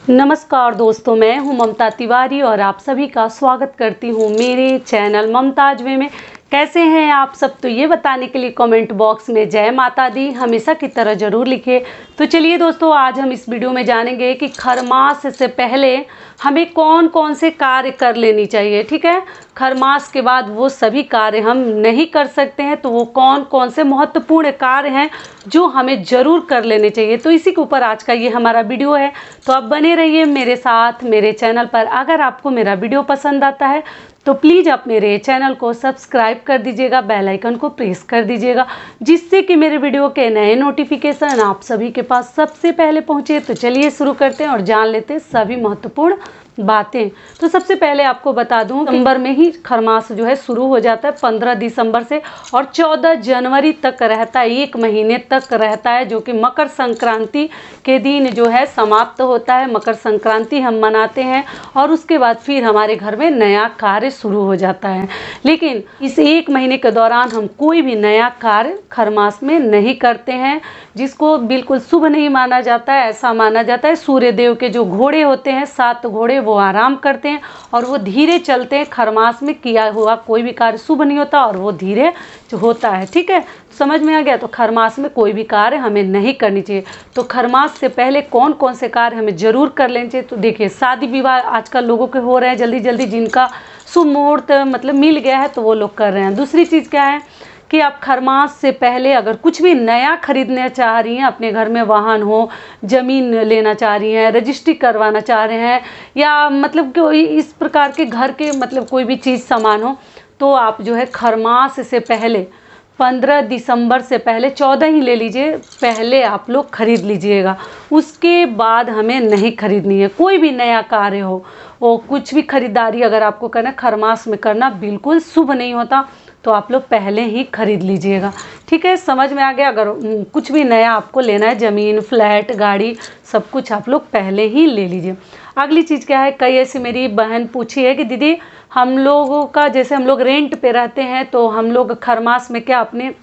नमस्कार दोस्तों, मैं हूं ममता तिवारी और आप सभी का स्वागत करती हूं मेरे चैनल ममताज वे में। कैसे हैं आप सब? तो ये बताने के लिए कमेंट बॉक्स में जय माता दी हमेशा की तरह ज़रूर लिखिए। तो चलिए दोस्तों, आज हम इस वीडियो में जानेंगे कि खरमास से पहले हमें कौन कौन से कार्य कर लेनी चाहिए। ठीक है, खरमास के बाद वो सभी कार्य हम नहीं कर सकते हैं, तो वो कौन कौन से महत्वपूर्ण कार्य हैं जो हमें ज़रूर कर लेने चाहिए। तो इसी के ऊपर आज का ये हमारा वीडियो है, तो आप बने रहिए मेरे साथ मेरे चैनल पर। अगर आपको मेरा वीडियो पसंद आता है तो प्लीज़ आप मेरे चैनल को सब्सक्राइब कर दीजिएगा, बेल आइकन को प्रेस कर दीजिएगा, जिससे कि मेरे वीडियो के नए नोटिफिकेशन आप सभी के पास सबसे पहले पहुंचे। तो चलिए शुरू करते हैं और जान लेते हैं सभी महत्वपूर्ण बातें। तो सबसे पहले आपको बता दूं, दिसंबर में ही खरमास जो है शुरू हो जाता है, 15 दिसंबर से, और 14 जनवरी तक रहता है, 1 महीने तक रहता है, जो कि मकर संक्रांति के दिन जो है समाप्त होता है। मकर संक्रांति हम मनाते हैं और उसके बाद फिर हमारे घर में नया कार्य शुरू हो जाता है। लेकिन इस 1 महीने के दौरान हम कोई भी नया कार्य खरमास में नहीं करते हैं, जिसको बिल्कुल शुभ नहीं माना जाता है। ऐसा माना जाता है सूर्य देव के जो घोड़े होते हैं, 7 घोड़े, वो आराम करते हैं और वो धीरे चलते हैं। खरमास में किया हुआ कोई भी कार्य शुभ नहीं होता और वो धीरे होता है। ठीक है, समझ में आ गया? तो खरमास में कोई भी कार्य हमें नहीं करनी चाहिए। तो खरमास से पहले कौन कौन से कार्य हमें जरूर कर लेने चाहिए? तो देखिए, शादी विवाह आजकल लोगों के हो रहे हैं जल्दी जल्दी, जिनका शुभ मुहूर्त मतलब मिल गया है तो वो लोग कर रहे हैं। दूसरी चीज़ क्या है कि आप खरमास से पहले अगर कुछ भी नया खरीदना चाह रही हैं, अपने घर में वाहन हो, ज़मीन लेना चाह रही हैं, रजिस्ट्री करवाना चाह रहे हैं, या मतलब कोई इस प्रकार के घर के मतलब कोई भी चीज़ सामान हो, तो आप जो है खरमास से पहले 15 दिसंबर से पहले, 14 ही ले लीजिए, पहले आप लोग खरीद लीजिएगा। उसके बाद हमें नहीं खरीदनी है। कोई भी नया कार्य हो, वो कुछ भी खरीदारी अगर आपको करना, खरमास में करना बिल्कुल शुभ नहीं होता, तो आप लोग पहले ही खरीद लीजिएगा। ठीक है, समझ में आ गया? अगर कुछ भी नया आपको लेना है, ज़मीन, फ्लैट, गाड़ी, सब कुछ आप लोग पहले ही ले लीजिए। अगली चीज़ क्या है, कई ऐसी मेरी बहन पूछी है कि दीदी हम लोगों का, जैसे हम लोग रेंट पे रहते हैं, तो हम लोग खरमास में क्या अपने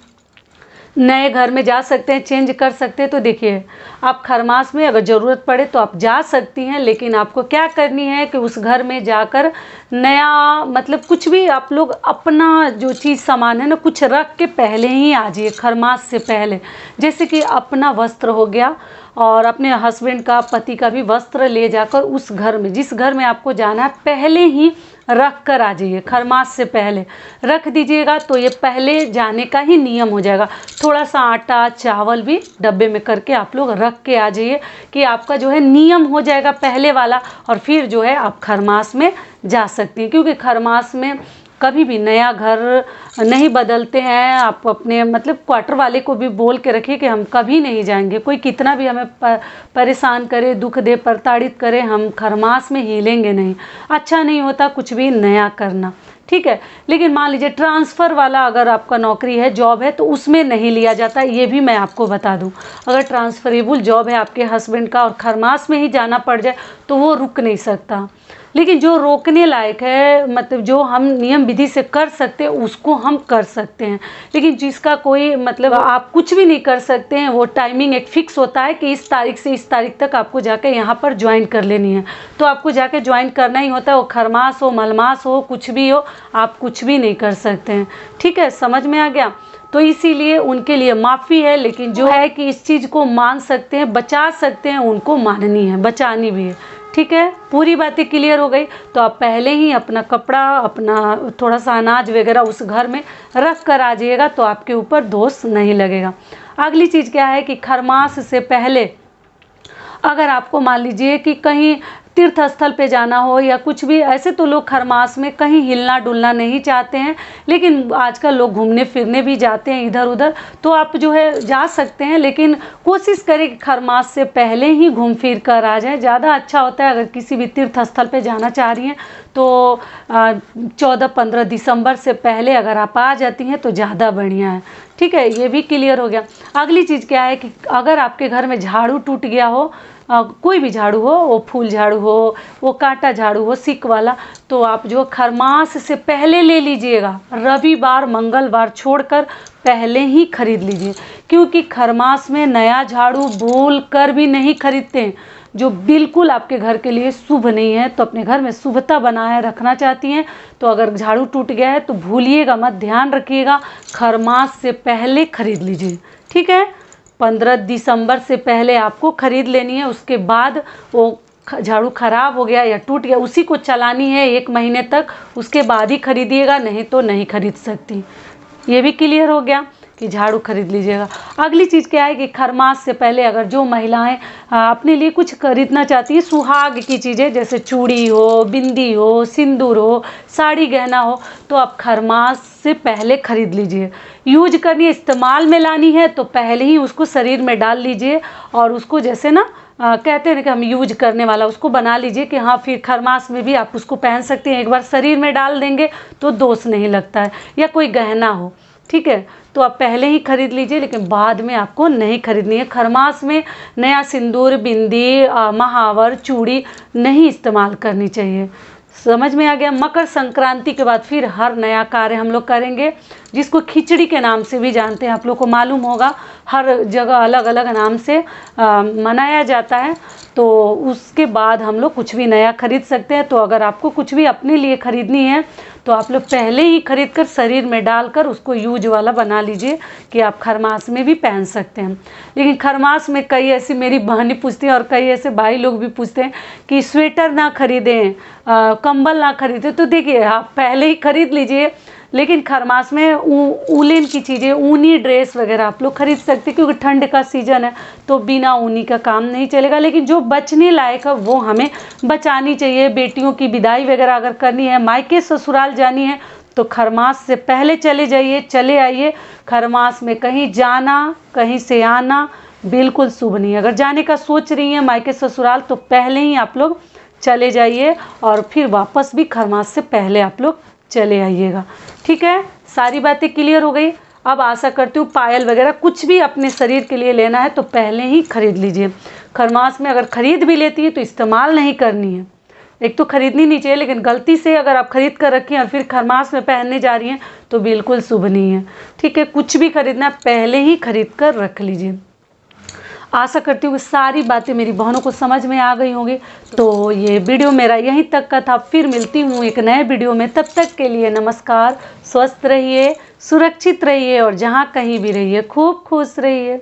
नए घर में जा सकते हैं, चेंज कर सकते हैं? तो देखिए, आप खरमास में अगर ज़रूरत पड़े तो आप जा सकती हैं, लेकिन आपको क्या करनी है कि उस घर में जाकर नया मतलब कुछ भी आप लोग अपना जो चीज़ सामान है ना, कुछ रख के पहले ही आ जाइए खरमास से पहले। जैसे कि अपना वस्त्र हो गया और अपने हस्बैंड का, पति का भी वस्त्र ले जाकर उस घर में, जिस घर में आपको जाना है, पहले ही रख कर आ जाइए। खरमास से पहले रख दीजिएगा तो ये पहले जाने का ही नियम हो जाएगा। थोड़ा सा आटा, चावल भी डब्बे में करके आप लोग रख के आ जाइए, कि आपका जो है नियम हो जाएगा पहले वाला, और फिर जो है आप खरमास में जा सकती हैं। क्योंकि खरमास में कभी भी नया घर नहीं बदलते हैं। आप अपने मतलब क्वार्टर वाले को भी बोल के रखिए कि हम कभी नहीं जाएंगे, कोई कितना भी हमें परेशान करे, दुख दे, प्रताड़ित करे, हम खरमास में हिलेंगे नहीं। अच्छा नहीं होता कुछ भी नया करना। ठीक है, लेकिन मान लीजिए ट्रांसफ़र वाला अगर आपका नौकरी है, जॉब है, तो उसमें नहीं लिया जाता, ये भी मैं आपको बता दूं। अगर ट्रांसफरेबल जॉब है आपके हस्बैंड का और खरमास में ही जाना पड़ जाए तो वो रुक नहीं सकता। लेकिन जो रोकने लायक है, मतलब जो हम नियम विधि से कर सकते हैं, उसको हम कर सकते हैं। लेकिन जिसका कोई मतलब आप कुछ भी नहीं कर सकते हैं, वो टाइमिंग एक फ़िक्स होता है कि इस तारीख से इस तारीख तक आपको जाकर यहाँ पर ज्वाइन कर लेनी है, तो आपको जाके ज्वाइन करना ही होता है। वो खरमास हो, मलमास हो, कुछ भी हो, आप कुछ भी नहीं कर सकते हैं। ठीक है, समझ में आ गया? तो इसीलिए उनके लिए माफ़ी है, लेकिन जो है कि इस चीज़ को मान सकते हैं, बचा सकते हैं, उनको माननी है, बचानी भी है। ठीक है, पूरी बातें क्लियर हो गई? तो आप पहले ही अपना कपड़ा, अपना थोड़ा सा अनाज वगैरह उस घर में रख कर आ जाइएगा, तो आपके ऊपर दोष नहीं लगेगा। अगली चीज़ क्या है कि खरमास से पहले अगर आपको मान लीजिए कि कहीं तीर्थ स्थल पे जाना हो या कुछ भी, ऐसे तो लोग खरमास में कहीं हिलना डुलना नहीं चाहते हैं, लेकिन आजकल लोग घूमने फिरने भी जाते हैं इधर उधर, तो आप जो है जा सकते हैं, लेकिन कोशिश करें कि खरमास से पहले ही घूम फिर कर आ जाए, ज़्यादा अच्छा होता है। अगर किसी भी तीर्थ स्थल पे जाना चाह रही हैं तो 14-15 दिसंबर से पहले अगर आप आ जाती हैं तो ज़्यादा बढ़िया है। ठीक है, ये भी क्लियर हो गया। अगली चीज़ क्या है कि अगर आपके घर में झाड़ू टूट गया हो, कोई भी झाड़ू हो, वो फूल झाड़ू हो, वो कांटा झाड़ू हो, सिक वाला, तो आप जो खरमास से पहले ले लीजिएगा। रविवार, मंगलवार छोड़कर पहले ही खरीद लीजिए, क्योंकि खरमास में नया झाड़ू भूल कर भी नहीं खरीदते हैं। जो बिल्कुल आपके घर के लिए शुभ नहीं है। तो अपने घर में शुभता बनाए रखना चाहती हैं तो अगर झाड़ू टूट गया है तो भूलिएगा मत, ध्यान रखिएगा, खरमास से पहले खरीद लीजिए, ठीक है। 15 दिसंबर से पहले आपको खरीद लेनी है। उसके बाद वो झाड़ू खराब हो गया या टूट गया, उसी को चलानी है 1 महीने तक, उसके बाद ही खरीदिएगा, नहीं तो नहीं खरीद सकती। ये भी क्लियर हो गया कि झाड़ू खरीद लीजिएगा। अगली चीज़ क्या है कि खरमास से पहले अगर जो महिलाएं अपने लिए कुछ खरीदना चाहती हैं, सुहाग की चीज़ें जैसे चूड़ी हो, बिंदी हो, सिंदूर हो, साड़ी गहना हो, तो आप खरमास से पहले खरीद लीजिए। यूज करनी है, इस्तेमाल में लानी है तो पहले ही उसको शरीर में डाल लीजिए और उसको जैसे ना कहते हैं कि हम यूज करने वाला उसको बना लीजिए कि हाँ फिर खरमास में भी आप उसको पहन सकते हैं। एक बार शरीर में डाल देंगे तो दोष नहीं लगता है। या कोई गहना हो, ठीक है, तो आप पहले ही खरीद लीजिए, लेकिन बाद में आपको नहीं खरीदनी है। खरमास में नया सिंदूर, बिंदी, महावर, चूड़ी नहीं इस्तेमाल करनी चाहिए। समझ में आ गया। मकर संक्रांति के बाद फिर हर नया कार्य हम लोग करेंगे, जिसको खिचड़ी के नाम से भी जानते हैं, आप लोग को मालूम होगा, हर जगह अलग अलग नाम से मनाया जाता है। तो उसके बाद हम लोग कुछ भी नया खरीद सकते हैं। तो अगर आपको कुछ भी अपने लिए खरीदनी है तो आप लोग पहले ही खरीद कर शरीर में डालकर उसको यूज वाला बना लीजिए कि आप खरमास में भी पहन सकते हैं। लेकिन खरमास में कई ऐसी मेरी बहनें पूछती हैं और कई ऐसे भाई लोग भी पूछते हैं कि स्वेटर ना खरीदें, कंबल ना खरीदें। तो देखिए आप पहले ही खरीद लीजिए, लेकिन खरमास में ऊलन की चीज़ें, ऊनी ड्रेस वगैरह आप लोग खरीद सकते हैं, क्योंकि ठंड का सीज़न है तो बिना ऊनी का काम नहीं चलेगा। लेकिन जो बचने लायक है वो हमें बचानी चाहिए। बेटियों की विदाई वगैरह अगर करनी है, मायके ससुराल जानी है, तो खरमास से पहले चले जाइए, चले आइए। खरमास में कहीं जाना, कहीं से आना बिल्कुल शुभ नहीं है। अगर जाने का सोच रही हैं मायके ससुराल तो पहले ही आप लोग चले जाइए और फिर वापस भी खरमास से पहले आप लोग चले आइएगा, ठीक है। सारी बातें क्लियर हो गई। अब आशा करती हूँ पायल वगैरह कुछ भी अपने शरीर के लिए लेना है तो पहले ही खरीद लीजिए। खरमास में अगर खरीद भी लेती है तो इस्तेमाल नहीं करनी है। एक तो खरीदनी नहीं चाहिए, लेकिन गलती से अगर आप खरीद कर रखी हैं और फिर खरमास में पहनने जा रही हैं तो बिल्कुल शुभ नहीं है, ठीक है। कुछ भी खरीदना पहले ही खरीद कर रख लीजिए। आशा करती हूँ कि सारी बातें मेरी बहनों को समझ में आ गई होंगी। तो ये वीडियो मेरा यहीं तक का था। फिर मिलती हूँ एक नए वीडियो में, तब तक के लिए नमस्कार। स्वस्थ रहिए, सुरक्षित रहिए और जहाँ कहीं भी रहिए खूब खुश रहिए।